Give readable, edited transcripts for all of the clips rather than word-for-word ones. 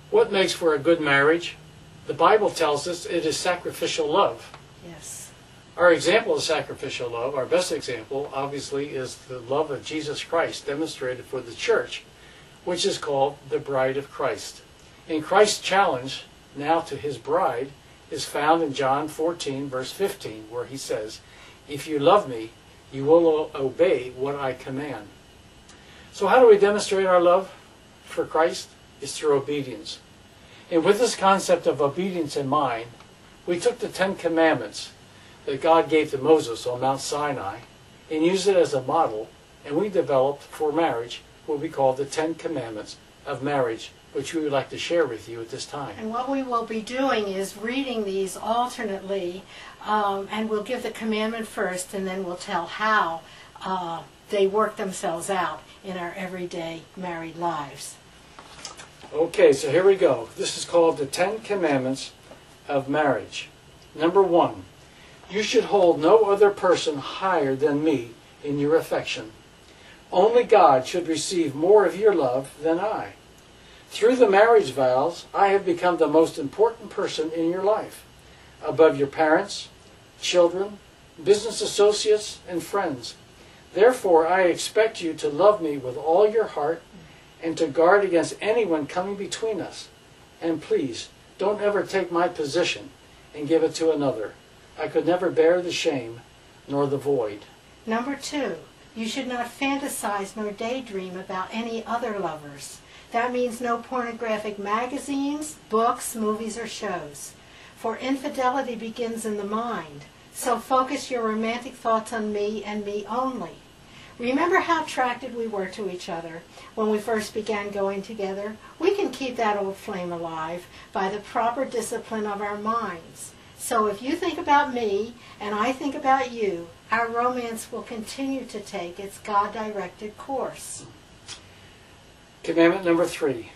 What makes for a good marriage? The Bible tells us it is sacrificial love. Yes. Our example of sacrificial love, our best example, obviously, is the love of Jesus Christ demonstrated for the church, which is called the bride of Christ. And Christ's challenge now to his bride is found in John 14, verse 15, where he says, "If you love me, you will obey what I command." So how do we demonstrate our love for Christ? It's through obedience. And with this concept of obedience in mind, we took the 10 Commandments that God gave to Moses on Mount Sinai and used it as a model, and we developed for marriage what we call the 10 Commandments of marriage, which we would like to share with you at this time. And what we will be doing is reading these alternately, and we'll give the commandment first, and then we'll tell how they work themselves out in our everyday married lives. Okay, so here we go. This is called the 10 Commandments of marriage. Number 1, you should hold no other person higher than me in your affection. Only God should receive more of your love than I. Through the marriage vows, I have become the most important person in your life, above your parents, children, business associates, and friends. Therefore, I expect you to love me with all your heart and to guard against anyone coming between us. And please, don't ever take my position and give it to another. I could never bear the shame nor the void. Number 2, you should not fantasize nor daydream about any other lovers. That means no pornographic magazines, books, movies, or shows. For infidelity begins in the mind, so focus your romantic thoughts on me and me only. Remember how attracted we were to each other when we first began going together? We can keep that old flame alive by the proper discipline of our minds. So if you think about me and I think about you, our romance will continue to take its God-directed course. Commandment number 3,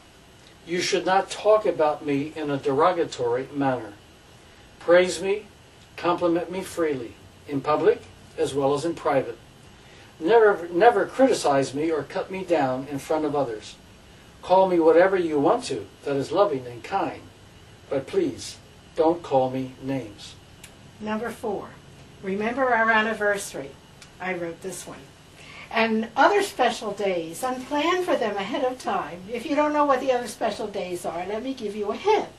you should not talk about me in a derogatory manner. Praise me, compliment me freely, in public as well as in private. Never criticize me or cut me down in front of others. Call me whatever you want to that is loving and kind, but please don't call me names. Number 4, remember our anniversary. I wrote this one. And other special days, and plan for them ahead of time. If you don't know what the other special days are, let me give you a hint.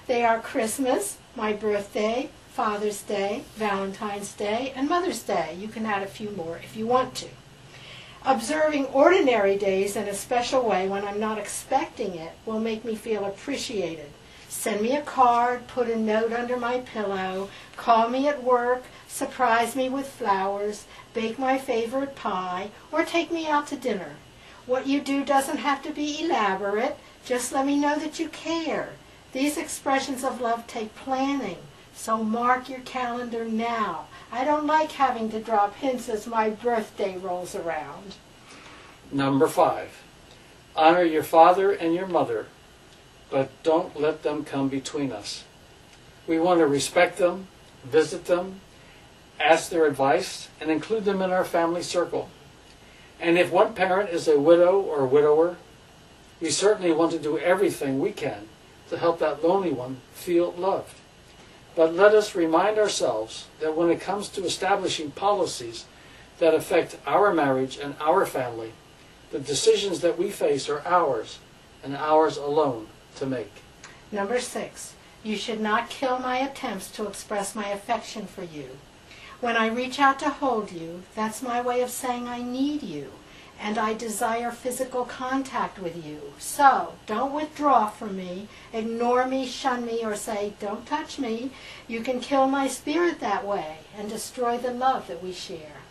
They are Christmas, my birthday, Father's Day, Valentine's Day, and Mother's Day. You can add a few more if you want to. Observing ordinary days in a special way when I'm not expecting it will make me feel appreciated. Send me a card, put a note under my pillow, call me at work, surprise me with flowers, bake my favorite pie, or take me out to dinner. What you do doesn't have to be elaborate. Just let me know that you care. These expressions of love take planning. So mark your calendar now. I don't like having to drop hints as my birthday rolls around. Number 5, honor your father and your mother, but don't let them come between us. We want to respect them, visit them, ask their advice, and include them in our family circle. And if one parent is a widow or widower, we certainly want to do everything we can to help that lonely one feel loved. But let us remind ourselves that when it comes to establishing policies that affect our marriage and our family, the decisions that we face are ours and ours alone to make. Number 6, you should not kill my attempts to express my affection for you. When I reach out to hold you, that's my way of saying I need you, and I desire physical contact with you. So, don't withdraw from me, ignore me, shun me, or say, don't touch me. You can kill my spirit that way and destroy the love that we share.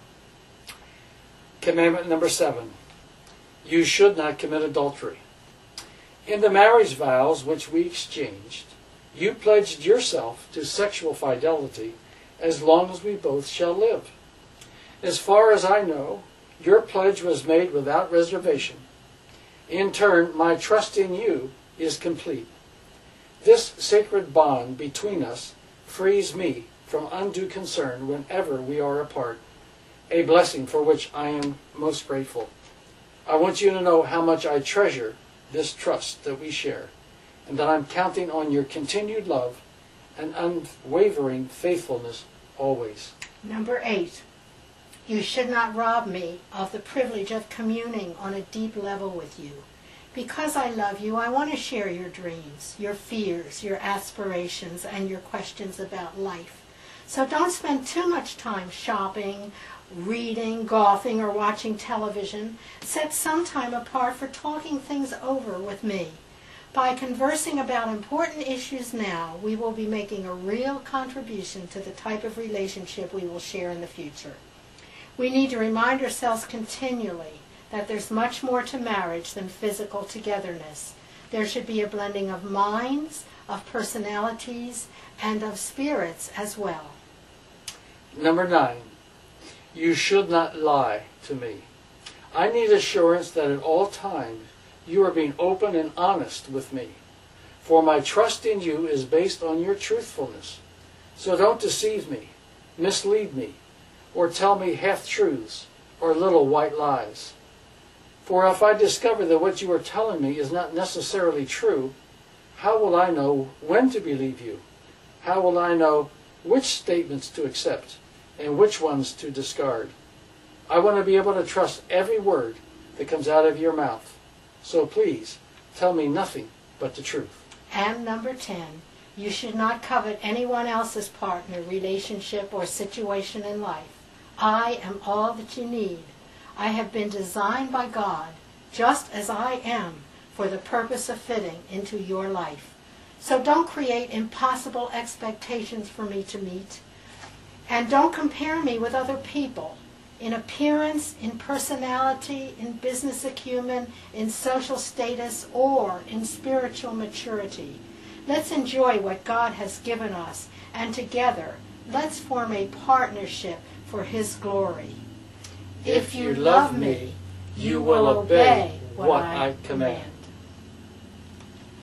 Commandment number 7, you should not commit adultery. In the marriage vows which we exchanged, you pledged yourself to sexual fidelity as long as we both shall live. As far as I know, your pledge was made without reservation. In turn, my trust in you is complete. This sacred bond between us frees me from undue concern whenever we are apart, a blessing for which I am most grateful. I want you to know how much I treasure this trust that we share. and that I'm counting on your continued love and unwavering faithfulness always. Number 8, you should not rob me of the privilege of communing on a deep level with you. Because I love you, I want to share your dreams, your fears, your aspirations, and your questions about life. So don't spend too much time shopping, reading, golfing, or watching television. Set some time apart for talking things over with me. By conversing about important issues now, we will be making a real contribution to the type of relationship we will share in the future. We need to remind ourselves continually that there's much more to marriage than physical togetherness. There should be a blending of minds, of personalities, and of spirits as well. Number 9, you should not lie to me. I need assurance that at all times you are being open and honest with me, for my trust in you is based on your truthfulness. So don't deceive me, mislead me, or tell me half-truths or little white lies. For if I discover that what you are telling me is not necessarily true, how will I know when to believe you? How will I know which statements to accept and which ones to discard? I want to be able to trust every word that comes out of your mouth. So please, tell me nothing but the truth. And number 10, you should not covet anyone else's partner, relationship, or situation in life. I am all that you need. I have been designed by God, just as I am, for the purpose of fitting into your life. So don't create impossible expectations for me to meet. And don't compare me with other people in appearance, in personality, in business acumen, in social status, or in spiritual maturity. Let's enjoy what God has given us, and together, let's form a partnership for His glory. If you love me, you will obey what I command.